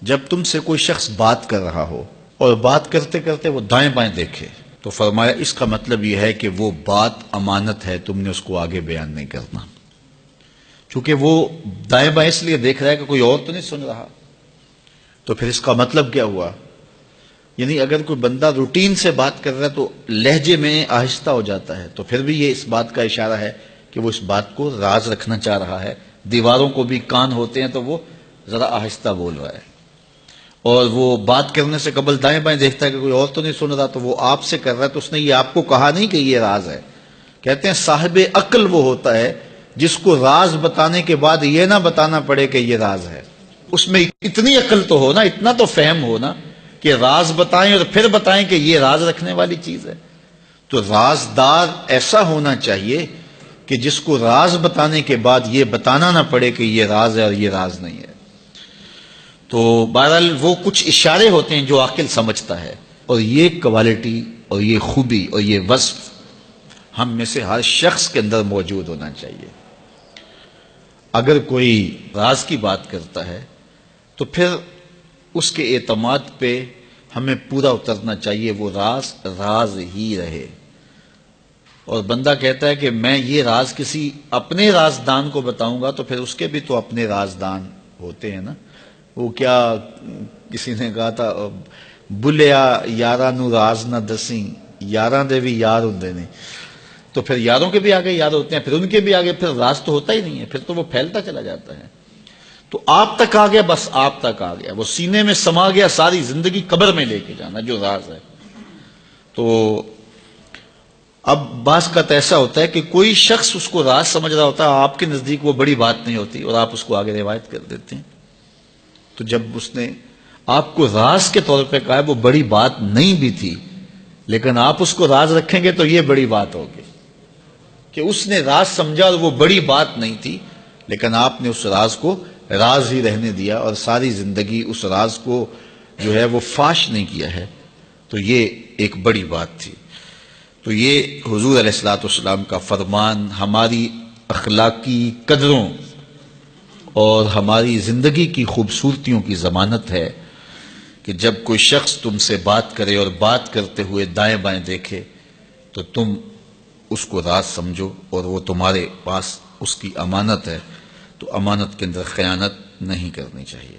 جب تم سے کوئی شخص بات کر رہا ہو اور بات کرتے کرتے وہ دائیں بائیں دیکھے تو فرمایا اس کا مطلب یہ ہے کہ وہ بات امانت ہے، تم نے اس کو آگے بیان نہیں کرنا، چونکہ وہ دائیں بائیں اس لیے دیکھ رہا ہے کہ کوئی اور تو نہیں سن رہا۔ تو پھر اس کا مطلب کیا ہوا؟ یعنی اگر کوئی بندہ روٹین سے بات کر رہا ہے تو لہجے میں آہستہ ہو جاتا ہے، تو پھر بھی یہ اس بات کا اشارہ ہے کہ وہ اس بات کو راز رکھنا چاہ رہا ہے۔ دیواروں کو بھی کان ہوتے ہیں تو وہ ذرا آہستہ بول رہا ہے، اور وہ بات کرنے سے قبل دائیں بائیں دیکھتا ہے کہ کوئی اور تو نہیں سن رہا، تو وہ آپ سے کر رہا ہے، تو اس نے یہ آپ کو کہا نہیں کہ یہ راز ہے۔ کہتے ہیں صاحب عقل وہ ہوتا ہے جس کو راز بتانے کے بعد یہ نہ بتانا پڑے کہ یہ راز ہے۔ اس میں اتنی عقل تو ہو نا، اتنا تو فہم ہو نا کہ راز بتائیں اور پھر بتائیں کہ یہ راز رکھنے والی چیز ہے۔ تو رازدار ایسا ہونا چاہیے کہ جس کو راز بتانے کے بعد یہ بتانا نہ پڑے کہ یہ راز ہے اور یہ راز نہیں ہے۔ تو بہرحال وہ کچھ اشارے ہوتے ہیں جو عاقل سمجھتا ہے، اور یہ کوالٹی اور یہ خوبی اور یہ وصف ہم میں سے ہر شخص کے اندر موجود ہونا چاہیے۔ اگر کوئی راز کی بات کرتا ہے تو پھر اس کے اعتماد پہ ہمیں پورا اترنا چاہیے، وہ راز راز ہی رہے۔ اور بندہ کہتا ہے کہ میں یہ راز کسی اپنے رازدان کو بتاؤں گا، تو پھر اس کے بھی تو اپنے رازدان ہوتے ہیں نا۔ وہ کیا کسی نے کہا تھا، بلیا یاراں نو راز نہ دسیں، یاراں دے بھی یار ہوندے نے۔ تو پھر یاروں کے بھی آگے یار ہوتے ہیں، پھر ان کے بھی آگے پھر راز تو ہوتا ہی نہیں ہے، پھر تو وہ پھیلتا چلا جاتا ہے۔ تو آپ تک آ گیا، بس آپ تک آ گیا، وہ سینے میں سما گیا، ساری زندگی قبر میں لے کے جانا جو راز ہے۔ تو اب بعض کا ایسا ہوتا ہے کہ کوئی شخص اس کو راز سمجھ رہا ہوتا ہے، آپ کے نزدیک وہ بڑی بات نہیں ہوتی، اور آپ اس کو آگے روایت کر دیتے ہیں۔ تو جب اس نے آپ کو راز کے طور پہ کہا ہے، وہ بڑی بات نہیں بھی تھی، لیکن آپ اس کو راز رکھیں گے تو یہ بڑی بات ہوگی کہ اس نے راز سمجھا اور وہ بڑی بات نہیں تھی، لیکن آپ نے اس راز کو راز ہی رہنے دیا اور ساری زندگی اس راز کو جو ہے وہ فاش نہیں کیا ہے، تو یہ ایک بڑی بات تھی۔ تو یہ حضور علیہ الصلوۃ والسلام کا فرمان ہماری اخلاقی قدروں اور ہماری زندگی کی خوبصورتیوں کی ضمانت ہے کہ جب کوئی شخص تم سے بات کرے اور بات کرتے ہوئے دائیں بائیں دیکھے تو تم اس کو راز سمجھو، اور وہ تمہارے پاس اس کی امانت ہے، تو امانت کے اندر خیانت نہیں کرنی چاہیے۔